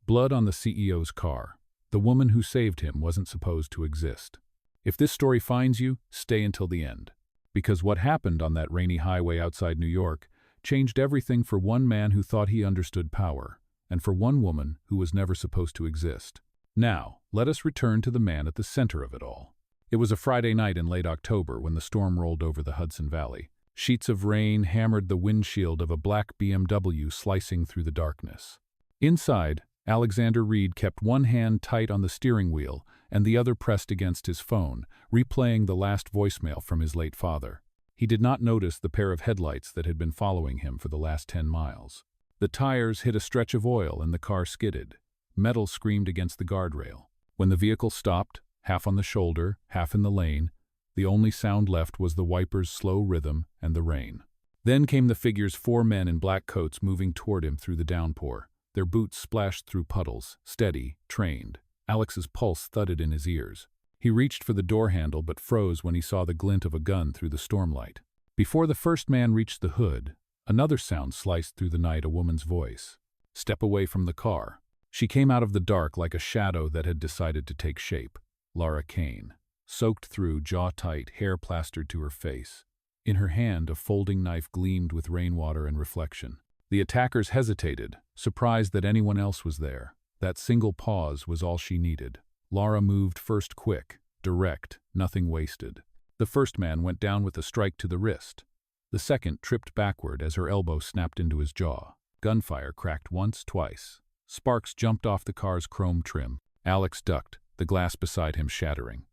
Blood on the CEO's car. The woman who saved him wasn't supposed to exist. If this story finds you, stay until the end. Because what happened on that rainy highway outside New York changed everything for one man who thought he understood power, and for one woman who was never supposed to exist. Now, let us return to the man at the center of it all. It was a Friday night in late October when the storm rolled over the Hudson Valley. Sheets of rain hammered the windshield of a black BMW slicing through the darkness. Inside, Alexander Reed kept one hand tight on the steering wheel and the other pressed against his phone, replaying the last voicemail from his late father. He did not notice the pair of headlights that had been following him for the last 10 miles. The tires hit a stretch of oil and the car skidded. Metal screamed against the guardrail. When the vehicle stopped, half on the shoulder, half in the lane, the only sound left was the wiper's slow rhythm and the rain. Then came the figures 4 men in black coats moving toward him through the downpour. Their boots splashed through puddles, steady, trained. Alex's pulse thudded in his ears. He reached for the door handle but froze when he saw the glint of a gun through the stormlight. Before the first man reached the hood, another sound sliced through the night, a woman's voice. Step away from the car. She came out of the dark like a shadow that had decided to take shape. Lara Kane. Soaked through, jaw tight, hair plastered to her face. In her hand, a folding knife gleamed with rainwater and reflection. The attackers hesitated, surprised that anyone else was there. That single pause was all she needed. Lara moved first, quick, direct, nothing wasted. The first man went down with a strike to the wrist. The second tripped backward as her elbow snapped into his jaw. Gunfire cracked once, twice. Sparks jumped off the car's chrome trim. Alex ducked, the glass beside him shattering.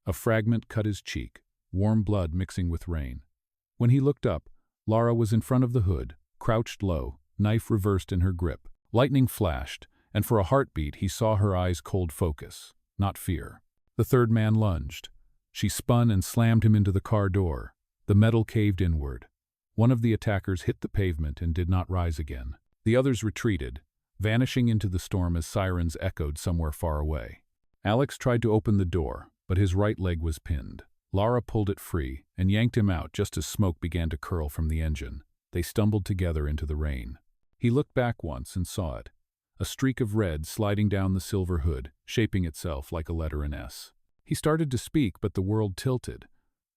A fragment cut his cheek, warm blood mixing with rain. When he looked up, Lara was in front of the hood, crouched low, knife reversed in her grip. Lightning flashed, and for a heartbeat he saw her eyes cold focus, not fear. The third man lunged. She spun and slammed him into the car door. The metal caved inward. One of the attackers hit the pavement and did not rise again. The others retreated, vanishing into the storm as sirens echoed somewhere far away. Alex tried to open the door, but his right leg was pinned. Lara pulled it free and yanked him out just as smoke began to curl from the engine. They stumbled together into the rain. He looked back once and saw it. A streak of red sliding down the silver hood, shaping itself like a letter in S. He started to speak, but the world tilted.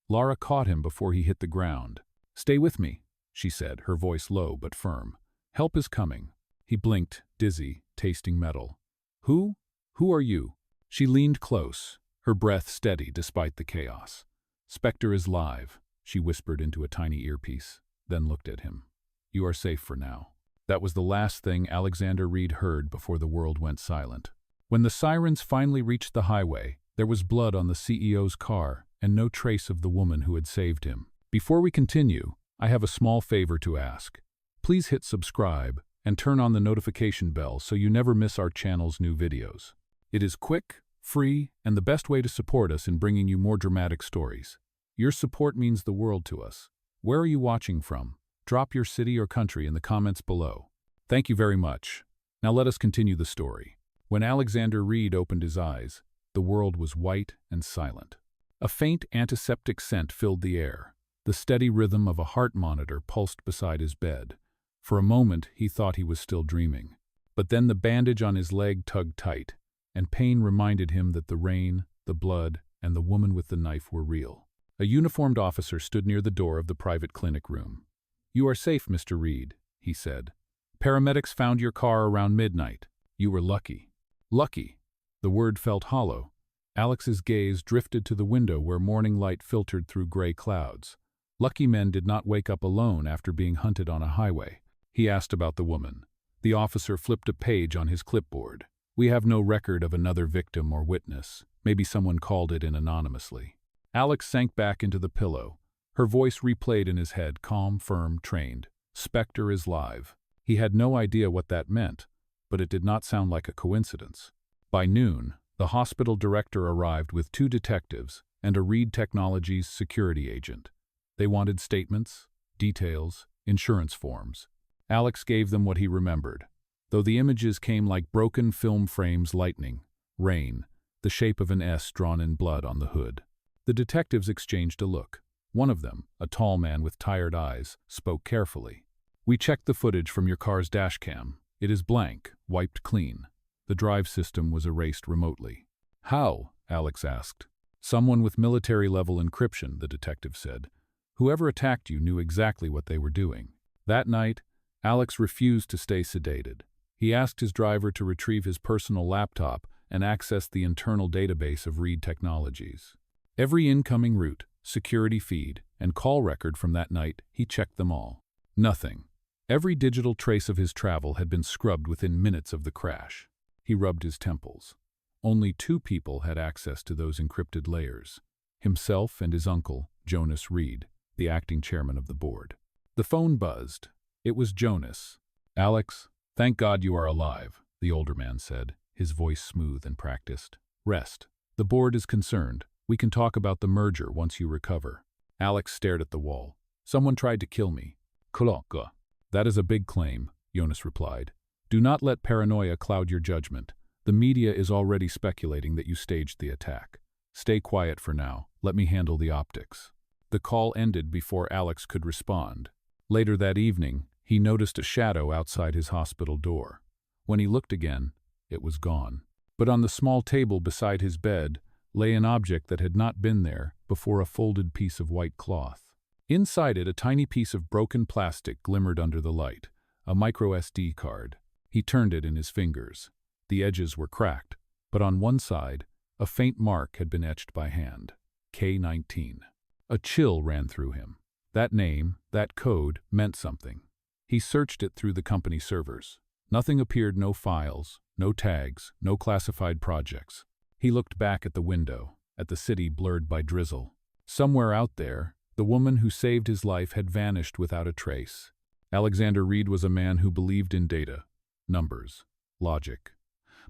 Lara caught him before he hit the ground. "Stay with me," she said, her voice low but firm. "Help is coming." He blinked, dizzy, tasting metal. Who are you?" She leaned close, her breath steady despite the chaos. "Spectre is live," she whispered into a tiny earpiece, then looked at him. "You are safe for now." That was the last thing Alexander Reed heard before the world went silent. When the sirens finally reached the highway, there was blood on the CEO's car and no trace of the woman who had saved him. Before we continue, I have a small favor to ask. Please hit subscribe and turn on the notification bell so you never miss our channel's new videos. It is quick, free, and the best way to support us in bringing you more dramatic stories. Your support means the world to us. Where are you watching from? Drop your city or country in the comments below. Thank you very much. Now let us continue the story. When Alexander Reed opened his eyes, the world was white and silent. A faint antiseptic scent filled the air. The steady rhythm of a heart monitor pulsed beside his bed. For a moment, he thought he was still dreaming. But then the bandage on his leg tugged tight, and pain reminded him that the rain, the blood, and the woman with the knife were real. A uniformed officer stood near the door of the private clinic room. "You are safe, Mr. Reed," he said. "Paramedics found your car around midnight. You were lucky." Lucky. The word felt hollow. Alex's gaze drifted to the window where morning light filtered through gray clouds. Lucky men did not wake up alone after being hunted on a highway. He asked about the woman. The officer flipped a page on his clipboard. "We have no record of another victim or witness. Maybe someone called it in anonymously." Alex sank back into the pillow. Her voice replayed in his head, calm, firm, trained. "Spectre is live." He had no idea what that meant, but it did not sound like a coincidence. By noon, the hospital director arrived with 2 detectives and a Reed Technologies security agent. They wanted statements, details, insurance forms. Alex gave them what he remembered, though the images came like broken film frames, lightning, rain, the shape of an S drawn in blood on the hood. The detectives exchanged a look. One of them, a tall man with tired eyes, spoke carefully. "We checked the footage from your car's dashcam. It is blank, wiped clean. The drive system was erased remotely. How? Alex asked. Someone with military-level encryption, the detective said. Whoever attacked you knew exactly what they were doing. That night, Alex refused to stay sedated. He asked his driver to retrieve his personal laptop and access the internal database of Reed Technologies. Every incoming route, security feed, and call record from that night, he checked them all. Nothing. Every digital trace of his travel had been scrubbed within minutes of the crash. He rubbed his temples. Only 2 people had access to those encrypted layers: himself and his uncle, Jonas Reed, the acting chairman of the board. The phone buzzed. It was Jonas. "Alex, thank God you are alive," the older man said, his voice smooth and practiced. "Rest. The board is concerned. We can talk about the merger once you recover." Alex stared at the wall. "Someone tried to kill me." "Klocka." "That is a big claim," Jonas replied. "Do not let paranoia cloud your judgment. The media is already speculating that you staged the attack. Stay quiet for now. Let me handle the optics." The call ended before Alex could respond. Later that evening, he noticed a shadow outside his hospital door. When he looked again, it was gone. But on the small table beside his bed lay an object that had not been there before: a folded piece of white cloth. Inside it, a tiny piece of broken plastic glimmered under the light, a micro SD card. He turned it in his fingers. The edges were cracked, but on one side, a faint mark had been etched by hand: K-19. A chill ran through him. That name, that code, meant something. He searched it through the company servers. Nothing appeared: no files, no tags, no classified projects. He looked back at the window, at the city blurred by drizzle. Somewhere out there, the woman who saved his life had vanished without a trace. Alexander Reed was a man who believed in data, numbers, logic.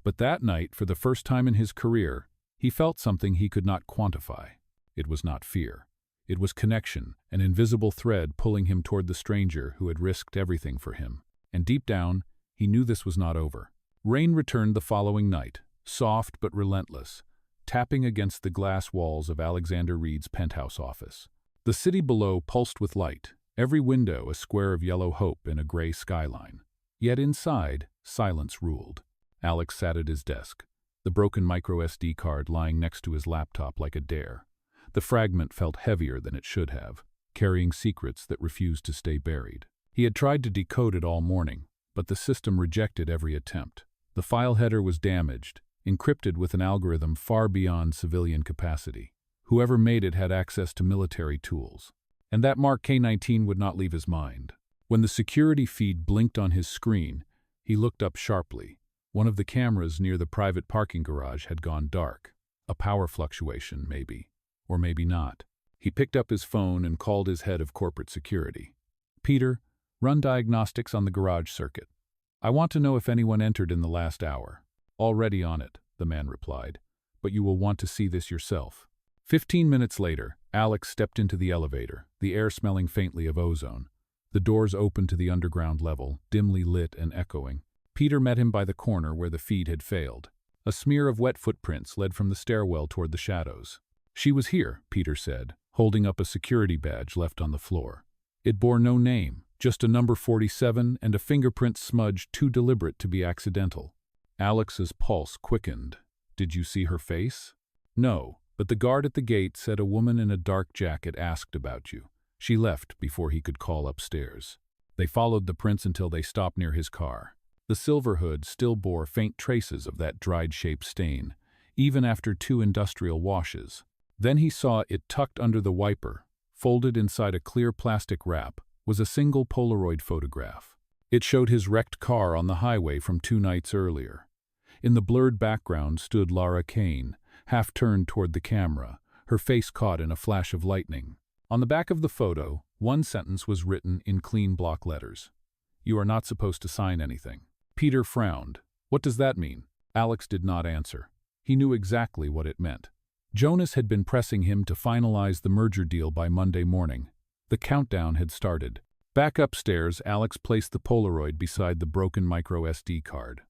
But that night, for the first time in his career, he felt something he could not quantify. It was not fear. It was connection, an invisible thread pulling him toward the stranger who had risked everything for him. And deep down, he knew this was not over. Rain returned the following night, soft but relentless, tapping against the glass walls of Alexander Reed's penthouse office. The city below pulsed with light, every window a square of yellow hope in a gray skyline. Yet inside, silence ruled. Alex sat at his desk, the broken micro SD card lying next to his laptop like a dare. The fragment felt heavier than it should have, carrying secrets that refused to stay buried. He had tried to decode it all morning, but the system rejected every attempt. The file header was damaged, encrypted with an algorithm far beyond civilian capacity. Whoever made it had access to military tools. And that mark K-19 would not leave his mind. When the security feed blinked on his screen, he looked up sharply. One of the cameras near the private parking garage had gone dark. A power fluctuation, maybe. Or maybe not. He picked up his phone and called his head of corporate security. "Peter, run diagnostics on the garage circuit. I want to know if anyone entered in the last hour." "Already on it," the man replied, "but you will want to see this yourself." 15 minutes later, Alex stepped into the elevator, the air smelling faintly of ozone. The doors opened to the underground level, dimly lit and echoing. Peter met him by the corner where the feed had failed. A smear of wet footprints led from the stairwell toward the shadows. "She was here," Peter said, holding up a security badge left on the floor. It bore no name, just a number 47 and a fingerprint smudge too deliberate to be accidental. Alex's pulse quickened. "Did you see her face?" "No, but the guard at the gate said a woman in a dark jacket asked about you. She left before he could call upstairs." They followed the prints until they stopped near his car. The silver hood still bore faint traces of that dried-shaped stain, even after 2 industrial washes. Then he saw it tucked under the wiper, folded inside a clear plastic wrap, was a single Polaroid photograph. It showed his wrecked car on the highway from 2 nights earlier. In the blurred background stood Lara Kane, half-turned toward the camera, her face caught in a flash of lightning. On the back of the photo, one sentence was written in clean block letters. "You are not supposed to sign anything." Peter frowned. "What does that mean?" Alex did not answer. He knew exactly what it meant. Jonas had been pressing him to finalize the merger deal by Monday morning. The countdown had started. Back upstairs, Alex placed the Polaroid beside the broken micro SD card.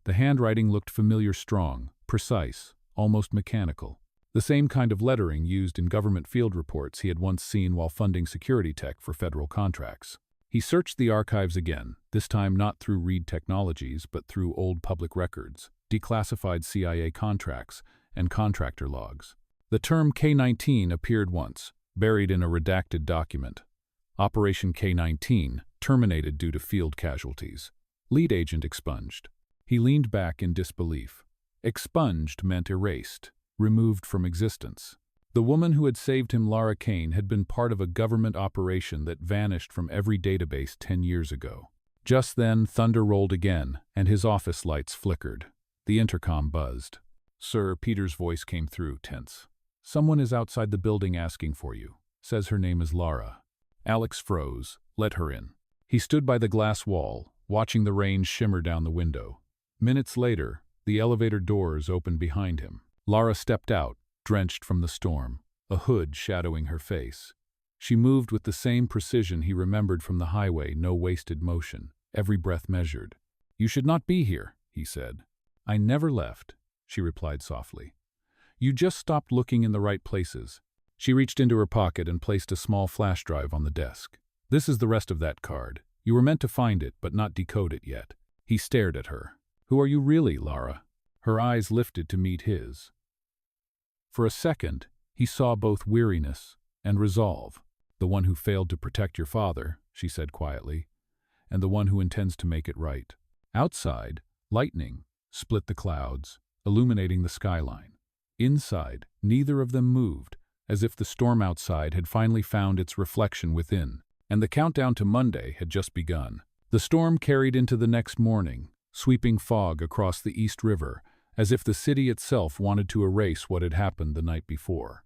The handwriting looked familiar, strong, precise, almost mechanical. The same kind of lettering used in government field reports he had once seen while funding security tech for federal contracts. He searched the archives again, this time not through Reed Technologies but through old public records. declassified CIA contracts, and contractor logs. The term K-19 appeared once, buried in a redacted document. Operation K-19 terminated due to field casualties. Lead agent expunged. He leaned back in disbelief. Expunged meant erased, removed from existence. The woman who had saved him, Lara Kane, had been part of a government operation that vanished from every database 10 years ago. Just then, thunder rolled again, and his office lights flickered. The intercom buzzed. "Sir," Peter's voice came through, tense. "Someone is outside the building asking for you. Says her name is Lara." Alex froze. "Let her in." He stood by the glass wall, watching the rain shimmer down the window. Minutes later, the elevator doors opened behind him. Lara stepped out, drenched from the storm, a hood shadowing her face. She moved with the same precision he remembered from the highway, no wasted motion, every breath measured. "You should not be here," he said. "I never left," she replied softly. "You just stopped looking in the right places." She reached into her pocket and placed a small flash drive on the desk. "This is the rest of that card. You were meant to find it, but not decode it yet." He stared at her. "Who are you really, Lara?" Her eyes lifted to meet his. For a second, he saw both weariness and resolve. "The one who failed to protect your father," she said quietly, "and the one who intends to make it right." Outside, lightning split the clouds, illuminating the skyline. Inside, neither of them moved, as if the storm outside had finally found its reflection within, and the countdown to Monday had just begun. The storm carried into the next morning, sweeping fog across the East River, as if the city itself wanted to erase what had happened the night before.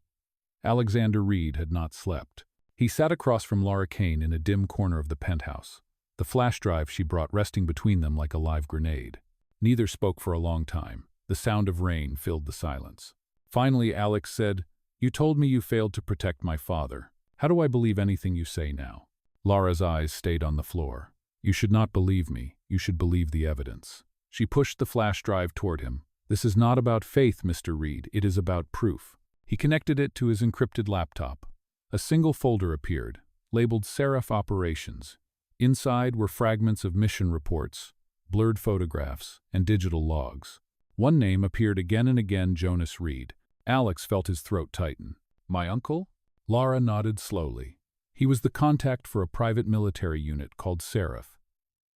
Alexander Reed had not slept. He sat across from Lara Kane in a dim corner of the penthouse, the flash drive she brought resting between them like a live grenade. Neither spoke for a long time. The sound of rain filled the silence. Finally, Alex said, "You told me you failed to protect my father. How do I believe anything you say now?" Lara's eyes stayed on the floor. "You should not believe me. You should believe the evidence." She pushed the flash drive toward him. "This is not about faith, Mr. Reed. It is about proof." He connected it to his encrypted laptop. A single folder appeared, labeled Seraph Operations. Inside were fragments of mission reports, blurred photographs, and digital logs. One name appeared again and again: Jonas Reed. Alex felt his throat tighten. "My uncle?" Lara nodded slowly. "He was the contact for a private military unit called Seraph.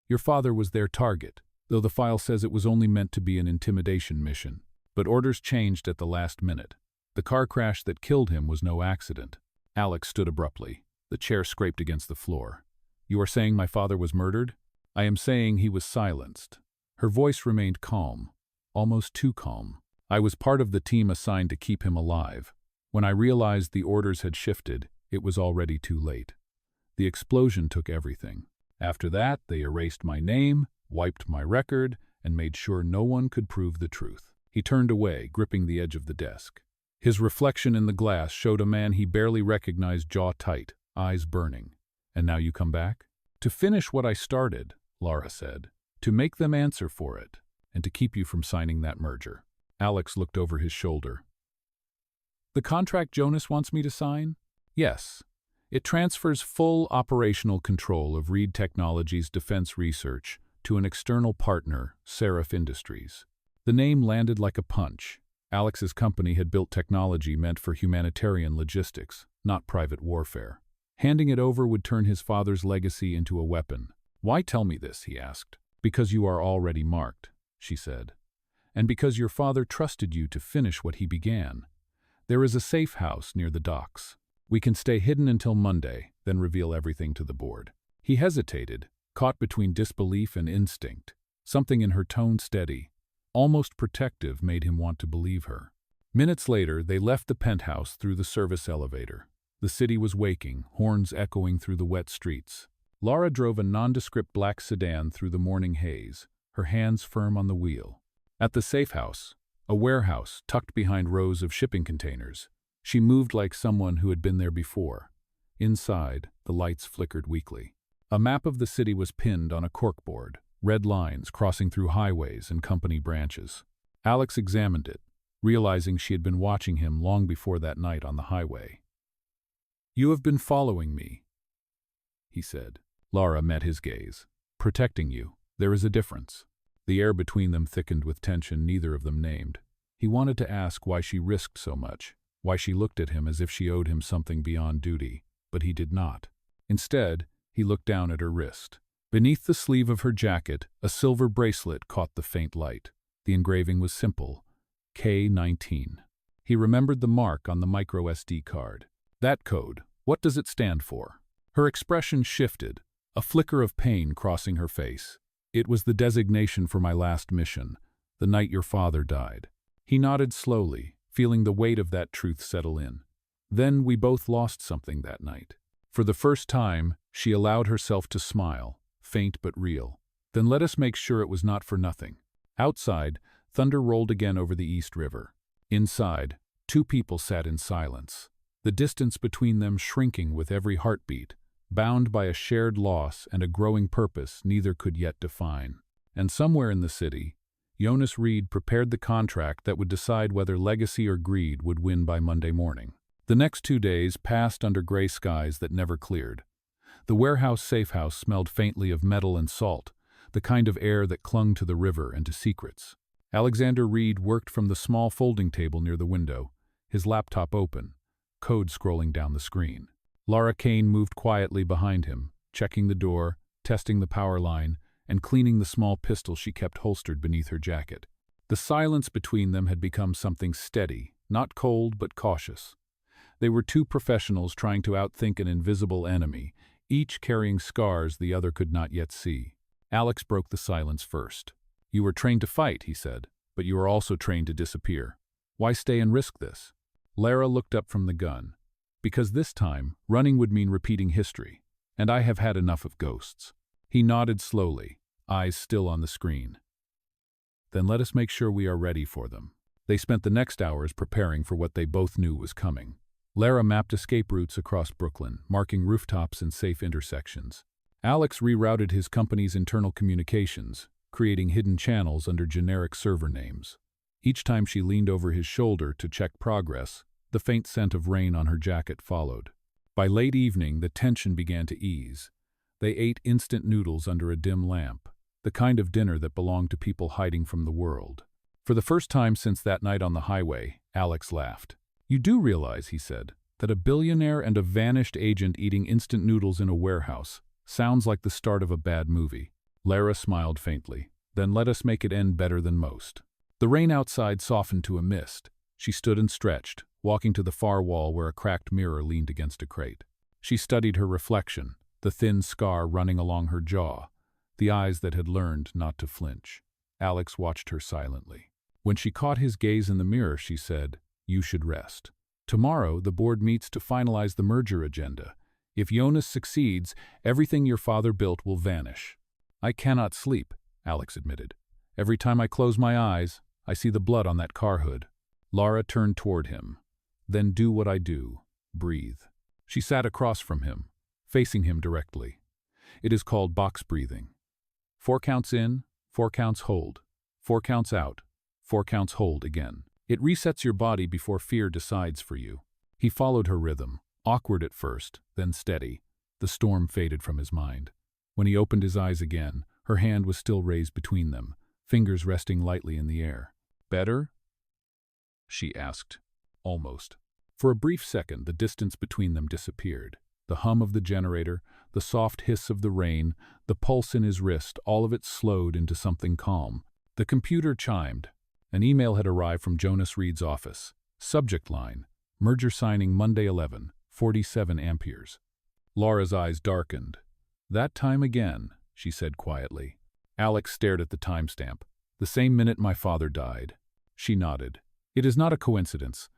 Your father was their target, though the file says it was only meant to be an intimidation mission. But orders changed at the last minute. The car crash that killed him was no accident." Alex stood abruptly. The chair scraped against the floor. "You are saying my father was murdered?" "I am saying he was silenced." Her voice remained calm, almost too calm. "I was part of the team assigned to keep him alive. When I realized the orders had shifted, it was already too late. The explosion took everything. After that, they erased my name, wiped my record, and made sure no one could prove the truth." He turned away, gripping the edge of the desk. His reflection in the glass showed a man he barely recognized, jaw tight, eyes burning. "And now you come back?" "To finish what I started," Lara said. "To make them answer for it, and to keep you from signing that merger." Alex looked over his shoulder. "The contract Jonas wants me to sign?" "Yes. It transfers full operational control of Reed Technologies' defense research to an external partner, Seraph Industries." The name landed like a punch. Alex's company had built technology meant for humanitarian logistics, not private warfare. Handing it over would turn his father's legacy into a weapon. "Why tell me this?" he asked. "Because you are already marked," she said. "And because your father trusted you to finish what he began. There is a safe house near the docks. We can stay hidden until Monday, then reveal everything to the board." He hesitated, caught between disbelief and instinct. Something in her tone, steady, almost protective, made him want to believe her. Minutes later, they left the penthouse through the service elevator. The city was waking, horns echoing through the wet streets. Lara drove a nondescript black sedan through the morning haze, her hands firm on the wheel. At the safe house, a warehouse tucked behind rows of shipping containers, she moved like someone who had been there before. Inside, the lights flickered weakly. A map of the city was pinned on a corkboard, red lines crossing through highways and company branches. Alex examined it, realizing she had been watching him long before that night on the highway. "You have been following me," he said. Lara met his gaze. "Protecting you. There is a difference." The air between them thickened with tension neither of them named. He wanted to ask why she risked so much, why she looked at him as if she owed him something beyond duty, but he did not. Instead, he looked down at her wrist. Beneath the sleeve of her jacket, a silver bracelet caught the faint light. The engraving was simple, K-19. He remembered the mark on the micro SD card. That code, what does it stand for? Her expression shifted, a flicker of pain crossing her face. It was the designation for my last mission, the night your father died. He nodded slowly, feeling the weight of that truth settle in. Then we both lost something that night. For the first time, she allowed herself to smile, faint but real. Then let us make sure it was not for nothing. Outside, thunder rolled again over the East River. Inside, two people sat in silence, the distance between them shrinking with every heartbeat, bound by a shared loss and a growing purpose neither could yet define. And somewhere in the city, Jonas Reed prepared the contract that would decide whether legacy or greed would win by Monday morning. The next 2 days passed under gray skies that never cleared. The warehouse safehouse smelled faintly of metal and salt, the kind of air that clung to the river and to secrets. Alexander Reed worked from the small folding table near the window, his laptop open, code scrolling down the screen. Lara Kane moved quietly behind him, checking the door, testing the power line, and cleaning the small pistol she kept holstered beneath her jacket. The silence between them had become something steady, not cold but cautious. They were two professionals trying to outthink an invisible enemy, each carrying scars the other could not yet see. Alex broke the silence first. "You were trained to fight," he said, "but you are also trained to disappear. Why stay and risk this?" Lara looked up from the gun. "Because this time, running would mean repeating history, and I have had enough of ghosts." He nodded slowly, eyes still on the screen. "Then let us make sure we are ready for them." They spent the next hours preparing for what they both knew was coming. Lara mapped escape routes across Brooklyn, marking rooftops and safe intersections. Alex rerouted his company's internal communications, creating hidden channels under generic server names. Each time she leaned over his shoulder to check progress, the faint scent of rain on her jacket followed. By late evening, the tension began to ease. They ate instant noodles under a dim lamp, the kind of dinner that belonged to people hiding from the world. For the first time since that night on the highway, Alex laughed. "You do realize," he said, "that a billionaire and a vanished agent eating instant noodles in a warehouse sounds like the start of a bad movie." Lara smiled faintly. "Then let us make it end better than most." The rain outside softened to a mist. She stood and stretched, walking to the far wall where a cracked mirror leaned against a crate. She studied her reflection, the thin scar running along her jaw, the eyes that had learned not to flinch. Alex watched her silently. When she caught his gaze in the mirror, she said, "You should rest. Tomorrow, the board meets to finalize the merger agenda. If Jonas succeeds, everything your father built will vanish." "I cannot sleep," Alex admitted. "Every time I close my eyes, I see the blood on that car hood." Lara turned toward him. "Then do what I do. Breathe." She sat across from him, facing him directly. "It is called box breathing. 4 counts in, 4 counts hold. 4 counts out, 4 counts hold again. It resets your body before fear decides for you." He followed her rhythm, awkward at first, then steady. The storm faded from his mind. When he opened his eyes again, her hand was still raised between them, fingers resting lightly in the air. "Better?" she asked. Almost. For a brief second, the distance between them disappeared. The hum of the generator, the soft hiss of the rain, the pulse in his wrist, all of it slowed into something calm. The computer chimed. An email had arrived from Jonas Reed's office. Subject line, "Merger signing Monday 11, 47 amperes." Lara's eyes darkened. "That time again," she said quietly. Alex stared at the timestamp. "The same minute my father died." She nodded. "It is not a coincidence.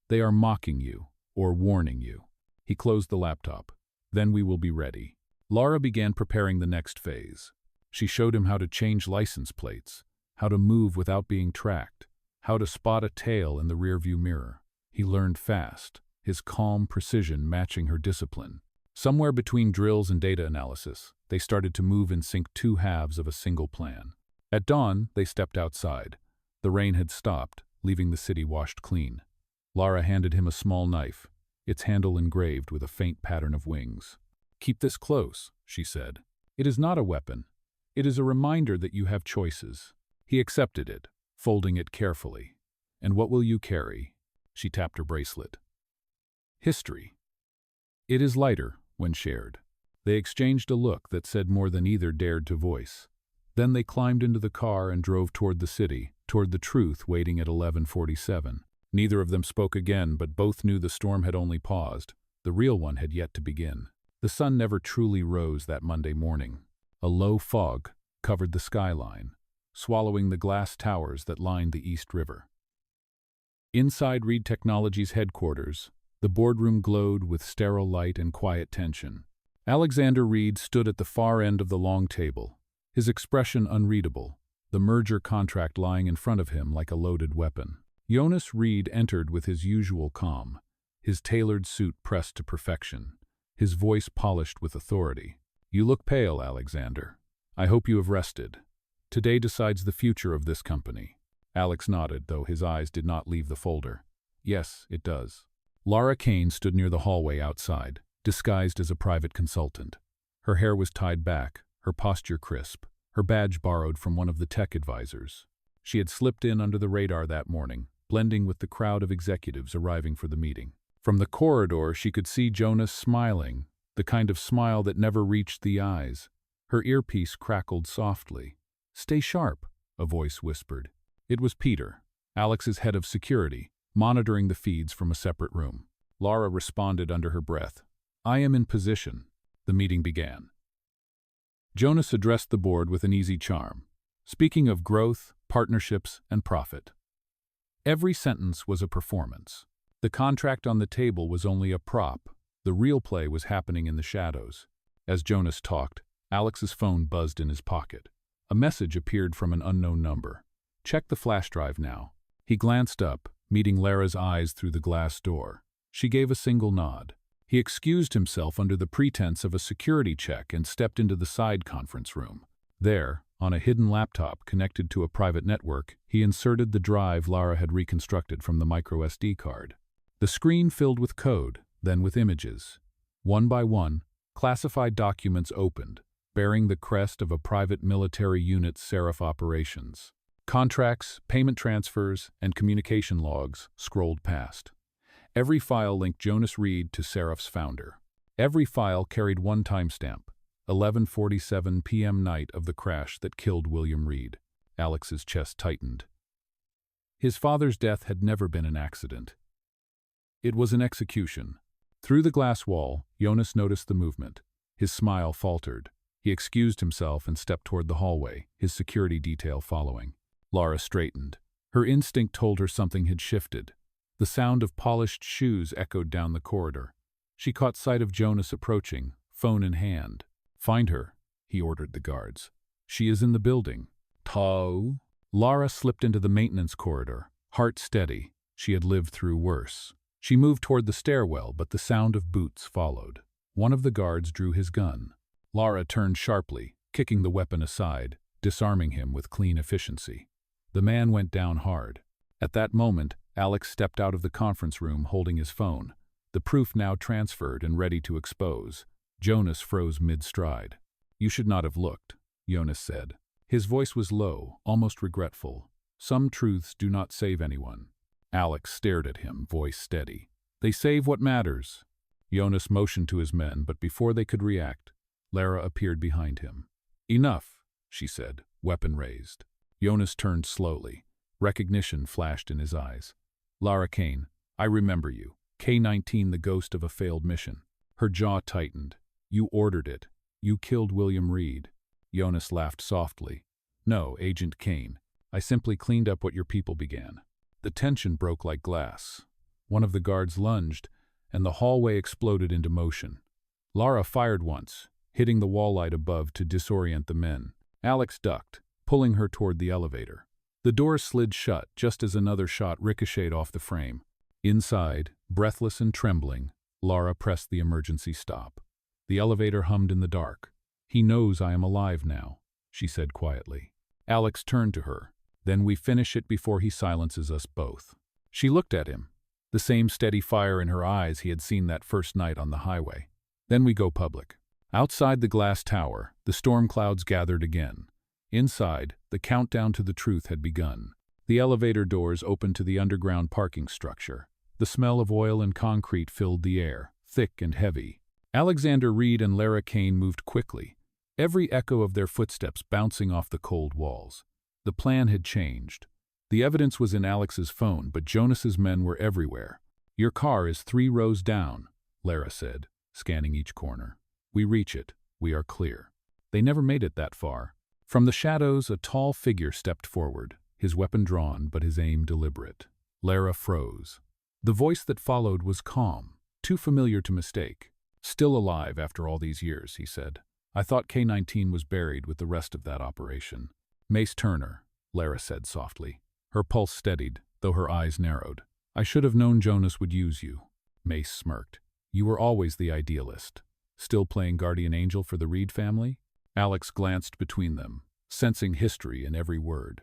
They are mocking you, or warning you." He closed the laptop. "Then we will be ready." Lara began preparing the next phase. She showed him how to change license plates, how to move without being tracked, how to spot a tail in the rearview mirror. He learned fast, his calm precision matching her discipline. Somewhere between drills and data analysis, they started to move in sync, two halves of a single plan. At dawn, they stepped outside. The rain had stopped, leaving the city washed clean. Lara handed him a small knife, its handle engraved with a faint pattern of wings. "Keep this close," she said. "It is not a weapon. It is a reminder that you have choices." He accepted it, folding it carefully. "And what will you carry?" She tapped her bracelet. "History. It is lighter when shared." They exchanged a look that said more than either dared to voice. Then they climbed into the car and drove toward the city, toward the truth waiting at 11:47. Neither of them spoke again, but both knew the storm had only paused. The real one had yet to begin. The sun never truly rose that Monday morning. A low fog covered the skyline, swallowing the glass towers that lined the East River. Inside Reed Technologies' headquarters, the boardroom glowed with sterile light and quiet tension. Alexander Reed stood at the far end of the long table, his expression unreadable, the merger contract lying in front of him like a loaded weapon. Jonas Reed entered with his usual calm, his tailored suit pressed to perfection, his voice polished with authority. "You look pale, Alexander. I hope you have rested. Today decides the future of this company." Alex nodded, though his eyes did not leave the folder. "Yes, it does." Lara Kane stood near the hallway outside, disguised as a private consultant. Her hair was tied back, her posture crisp, her badge borrowed from one of the tech advisors. She had slipped in under the radar that morning, blending with the crowd of executives arriving for the meeting. From the corridor, she could see Jonas smiling, the kind of smile that never reached the eyes. Her earpiece crackled softly. "Stay sharp," a voice whispered. It was Peter, Alex's head of security, monitoring the feeds from a separate room. Lara responded under her breath. "I am in position." The meeting began. Jonas addressed the board with an easy charm, speaking of growth, partnerships, and profit. Every sentence was a performance. The contract on the table was only a prop. The real play was happening in the shadows. As Jonas talked, Alex's phone buzzed in his pocket. A message appeared from an unknown number. "Check the flash drive now." He glanced up, meeting Lara's eyes through the glass door. She gave a single nod. He excused himself under the pretense of a security check and stepped into the side conference room. There, on a hidden laptop connected to a private network, he inserted the drive Lara had reconstructed from the microSD card. The screen filled with code, then with images. One by one, classified documents opened, bearing the crest of a private military unit's Seraph operations. Contracts, payment transfers, and communication logs scrolled past. Every file linked Jonas Reed to Seraph's founder. Every file carried one timestamp, 11:47 p.m. night of the crash that killed William Reed. Alex's chest tightened. His father's death had never been an accident. It was an execution. Through the glass wall, Jonas noticed the movement. His smile faltered. He excused himself and stepped toward the hallway, his security detail following. Lara straightened. Her instinct told her something had shifted. The sound of polished shoes echoed down the corridor. She caught sight of Jonas approaching, phone in hand. "Find her," he ordered the guards. "She is in the building." "Tao?" Lara slipped into the maintenance corridor, heart steady. She had lived through worse. She moved toward the stairwell, but the sound of boots followed. One of the guards drew his gun. Lara turned sharply, kicking the weapon aside, disarming him with clean efficiency. The man went down hard. At that moment, Alex stepped out of the conference room holding his phone, the proof now transferred and ready to expose. Jonas froze mid-stride. "You should not have looked," Jonas said. His voice was low, almost regretful. "Some truths do not save anyone." Alex stared at him, voice steady. "They save what matters." Jonas motioned to his men, but before they could react, Lara appeared behind him. "Enough," she said, weapon raised. Jonas turned slowly. Recognition flashed in his eyes. "Lara Kane, I remember you. K-19, the ghost of a failed mission." Her jaw tightened. "You ordered it. You killed William Reed." Jonas laughed softly. "No, Agent Kane. I simply cleaned up what your people began." The tension broke like glass. One of the guards lunged, and the hallway exploded into motion. Lara fired once, hitting the wall light above to disorient the men. Alex ducked, pulling her toward the elevator. The door slid shut just as another shot ricocheted off the frame. Inside, breathless and trembling, Lara pressed the emergency stop. The elevator hummed in the dark. "He knows I am alive now," she said quietly. Alex turned to her. "Then we finish it before he silences us both." She looked at him, the same steady fire in her eyes he had seen that first night on the highway. "Then we go public." Outside the glass tower, the storm clouds gathered again. Inside, the countdown to the truth had begun. The elevator doors opened to the underground parking structure. The smell of oil and concrete filled the air, thick and heavy. Alexander Reed and Lara Kane moved quickly, every echo of their footsteps bouncing off the cold walls. The plan had changed. The evidence was in Alex's phone, but Jonas's men were everywhere. "Your car is 3 rows down," Lara said, scanning each corner. "We reach it. We are clear." They never made it that far. From the shadows, a tall figure stepped forward, his weapon drawn but his aim deliberate. Lara froze. The voice that followed was calm, too familiar to mistake. "Still alive after all these years," he said. "I thought K-19 was buried with the rest of that operation." "Mace Turner," Lara said softly. Her pulse steadied, though her eyes narrowed. "I should have known Jonas would use you." Mace smirked. "You were always the idealist. Still playing guardian angel for the Reed family?" Alex glanced between them, sensing history in every word.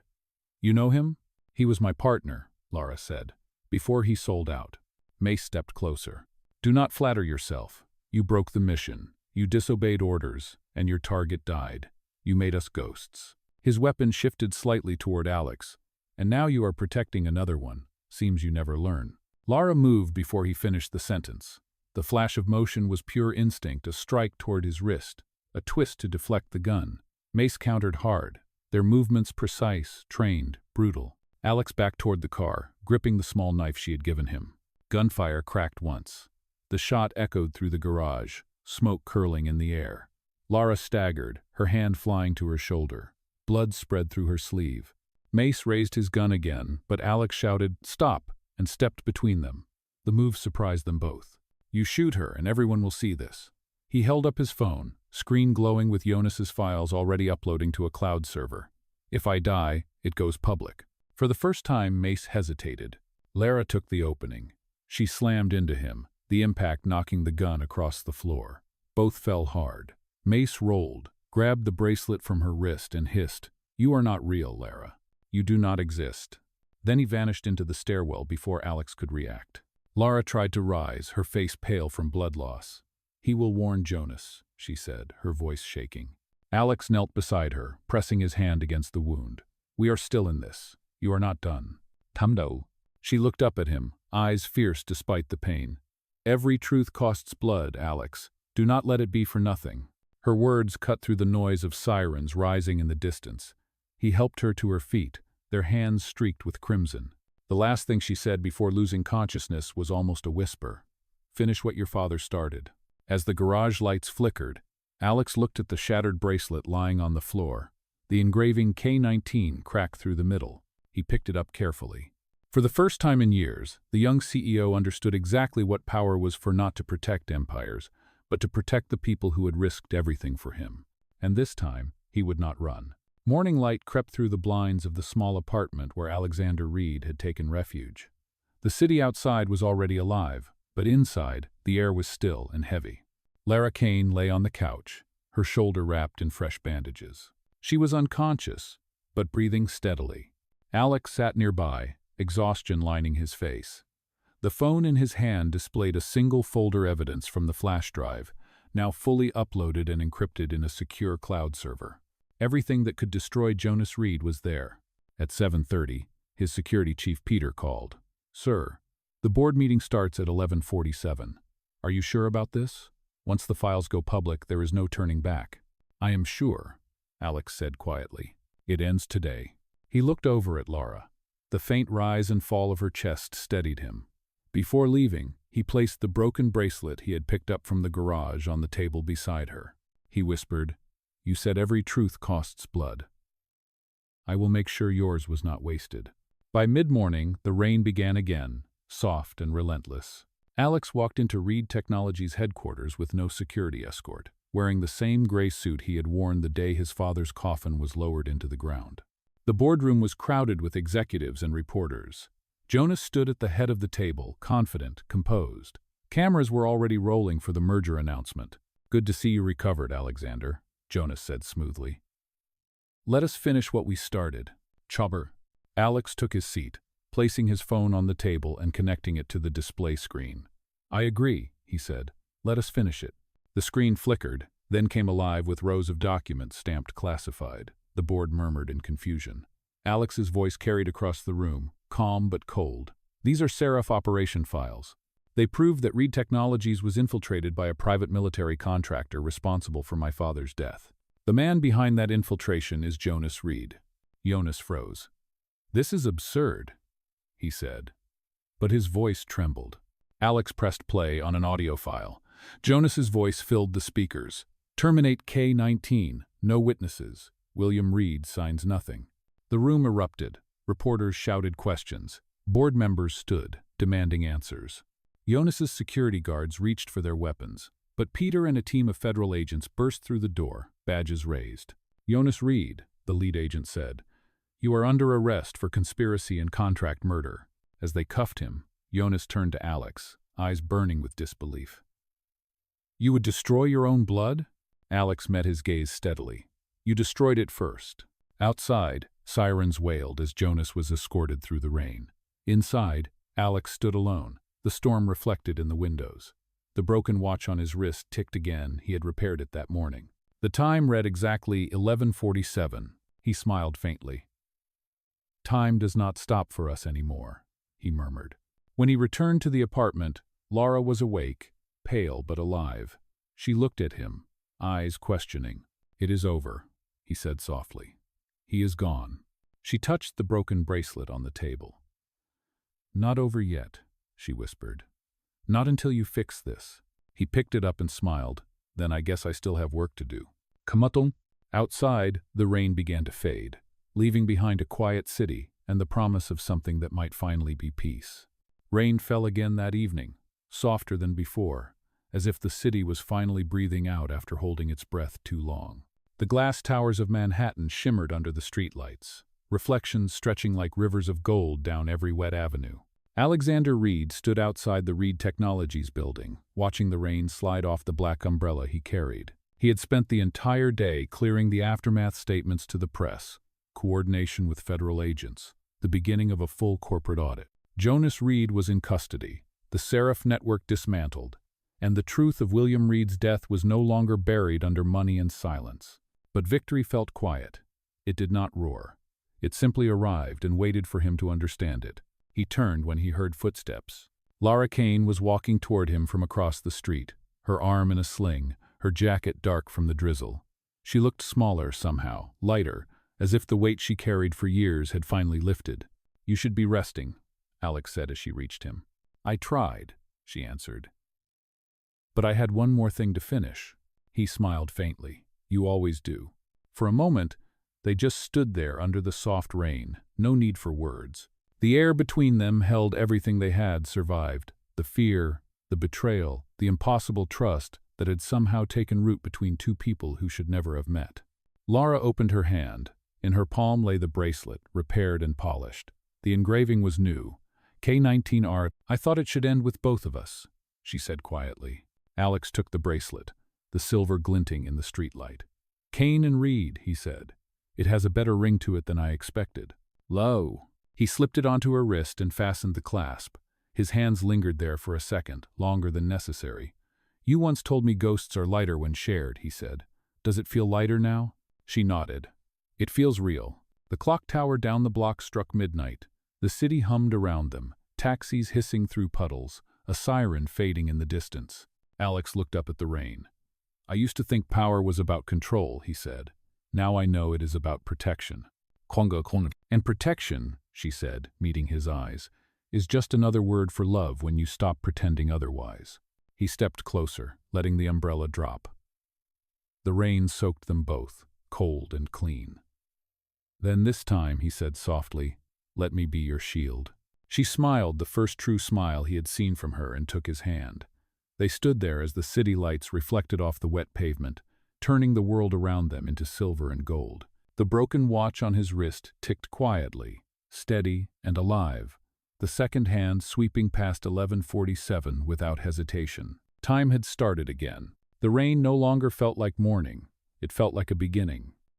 "You know him?" "He was my partner," Lara said, "before he sold out." Mace stepped closer. "Do not flatter yourself. You broke the mission. You disobeyed orders, and your target died. You made us ghosts." His weapon shifted slightly toward Alex. "And now you are protecting another one. Seems you never learn." Lara moved before he finished the sentence. The flash of motion was pure instinct, a strike toward his wrist, a twist to deflect the gun. Mace countered hard, their movements precise, trained, brutal. Alex backed toward the car, gripping the small knife she had given him. Gunfire cracked once. The shot echoed through the garage, smoke curling in the air. Lara staggered, her hand flying to her shoulder. Blood spread through her sleeve. Mace raised his gun again, but Alex shouted, "Stop!" and stepped between them. The move surprised them both. "You shoot her, and everyone will see this." He held up his phone, screen glowing with Jonas's files already uploading to a cloud server. "If I die, it goes public." For the first time, Mace hesitated. Lara took the opening. She slammed into him, the impact knocking the gun across the floor. Both fell hard. Mace rolled, grabbed the bracelet from her wrist and hissed, "You are not real, Lara. You do not exist." Then he vanished into the stairwell before Alex could react. Lara tried to rise, her face pale from blood loss. "He will warn Jonas," she said, her voice shaking. Alex knelt beside her, pressing his hand against the wound. "We are still in this. You are not done." "Tamdo." She looked up at him, eyes fierce despite the pain. "Every truth costs blood, Alex. Do not let it be for nothing." Her words cut through the noise of sirens rising in the distance. He helped her to her feet, their hands streaked with crimson. The last thing she said before losing consciousness was almost a whisper. "Finish what your father started." As the garage lights flickered, Alex looked at the shattered bracelet lying on the floor. The engraving K-19 cracked through the middle. He picked it up carefully. For the first time in years, the young CEO understood exactly what power was for: not to protect empires, but to protect the people who had risked everything for him. And this time, he would not run. Morning light crept through the blinds of the small apartment where Alexander Reed had taken refuge. The city outside was already alive, but inside, the air was still and heavy. Lara Kane lay on the couch, her shoulder wrapped in fresh bandages. She was unconscious, but breathing steadily. Alex sat nearby, exhaustion lining his face. The phone in his hand displayed a single folder evidence from the flash drive, now fully uploaded and encrypted in a secure cloud server. Everything that could destroy Jonas Reed was there. At 7:30, his security chief Peter called. "Sir, the board meeting starts at 11:47. Are you sure about this? Once the files go public, there is no turning back." "I am sure," Alex said quietly. "It ends today." He looked over at Lara. The faint rise and fall of her chest steadied him. Before leaving, he placed the broken bracelet he had picked up from the garage on the table beside her. He whispered, "You said every truth costs blood. I will make sure yours was not wasted." By mid-morning, the rain began again, soft and relentless. Alex walked into Reed Technologies' headquarters with no security escort, wearing the same gray suit he had worn the day his father's coffin was lowered into the ground. The boardroom was crowded with executives and reporters. Jonas stood at the head of the table, confident, composed. Cameras were already rolling for the merger announcement. "Good to see you recovered, Alexander," Jonas said smoothly. "Let us finish what we started." "Chopper." Alex took his seat, placing his phone on the table and connecting it to the display screen. "I agree," he said. "Let us finish it." The screen flickered, then came alive with rows of documents stamped classified. the board murmured in confusion. Alex's voice carried across the room, calm but cold. These are Seraph operation files. They prove that Reed Technologies was infiltrated by a private military contractor responsible for my father's death. The man behind that infiltration is Jonas Reed. Jonas froze. This is absurd, he said. But his voice trembled. Alex pressed play on an audio file. Jonas's voice filled the speakers. Terminate K-19. No witnesses. William Reed signs nothing. The room erupted. Reporters shouted questions. Board members stood, demanding answers. Jonas's security guards reached for their weapons, but Peter and a team of federal agents burst through the door, badges raised. Jonas Reed, the lead agent said, you are under arrest for conspiracy and contract murder. As they cuffed him, Jonas turned to Alex, eyes burning with disbelief. You would destroy your own blood? Alex met his gaze steadily. You destroyed it first. Outside, sirens wailed as Jonas was escorted through the rain. Inside, Alex stood alone. The storm reflected in the windows. The broken watch on his wrist ticked again. He had repaired it that morning. The time read exactly 11:47. He smiled faintly. Time does not stop for us anymore, he murmured. When he returned to the apartment, Lara was awake, pale but alive. She looked at him, eyes questioning. It is over, he said softly. He is gone. She touched the broken bracelet on the table. Not over yet, she whispered. Not until you fix this. He picked it up and smiled. Then I guess I still have work to do. Kamutung. Outside, the rain began to fade, leaving behind a quiet city and the promise of something that might finally be peace. Rain fell again that evening, softer than before, as if the city was finally breathing out after holding its breath too long. The glass towers of Manhattan shimmered under the streetlights, reflections stretching like rivers of gold down every wet avenue. Alexander Reed stood outside the Reed Technologies building, watching the rain slide off the black umbrella he carried. He had spent the entire day clearing the aftermath statements to the press, coordination with federal agents, the beginning of a full corporate audit. Jonas Reed was in custody, the Seraph network dismantled, and the truth of William Reed's death was no longer buried under money and silence. But victory felt quiet. It did not roar. It simply arrived and waited for him to understand it. He turned when he heard footsteps. Lara Kane was walking toward him from across the street, her arm in a sling, her jacket dark from the drizzle. She looked smaller somehow, lighter, as if the weight she carried for years had finally lifted. You should be resting, Alex said as she reached him. I tried, she answered. But I had one more thing to finish. He smiled faintly. You always do. For a moment, they just stood there under the soft rain, no need for words. The air between them held everything they had survived, the fear, the betrayal, the impossible trust that had somehow taken root between two people who should never have met. Lara opened her hand. In her palm lay the bracelet, repaired and polished. The engraving was new. K-19R. I thought it should end with both of us, she said quietly. Alex took the bracelet, the silver glinting in the streetlight. Kane and Reed, he said. It has a better ring to it than I expected. Lo. He slipped it onto her wrist and fastened the clasp. His hands lingered there for a second, longer than necessary. You once told me ghosts are lighter when shared, he said. Does it feel lighter now? She nodded. It feels real. The clock tower down the block struck midnight. The city hummed around them, taxis hissing through puddles, a siren fading in the distance. Alex looked up at the rain. I used to think power was about control, he said. Now I know it is about protection. And protection, she said, meeting his eyes, is just another word for love when you stop pretending otherwise. He stepped closer, letting the umbrella drop. The rain soaked them both, cold and clean. Then this time, he said softly, let me be your shield. She smiled, the first true smile he had seen from her, and took his hand. They stood there as the city lights reflected off the wet pavement, turning the world around them into silver and gold. The broken watch on his wrist ticked quietly, steady and alive, the second hand sweeping past 11:47 without hesitation. Time had started again. The rain no longer felt like morning. It felt like a beginning,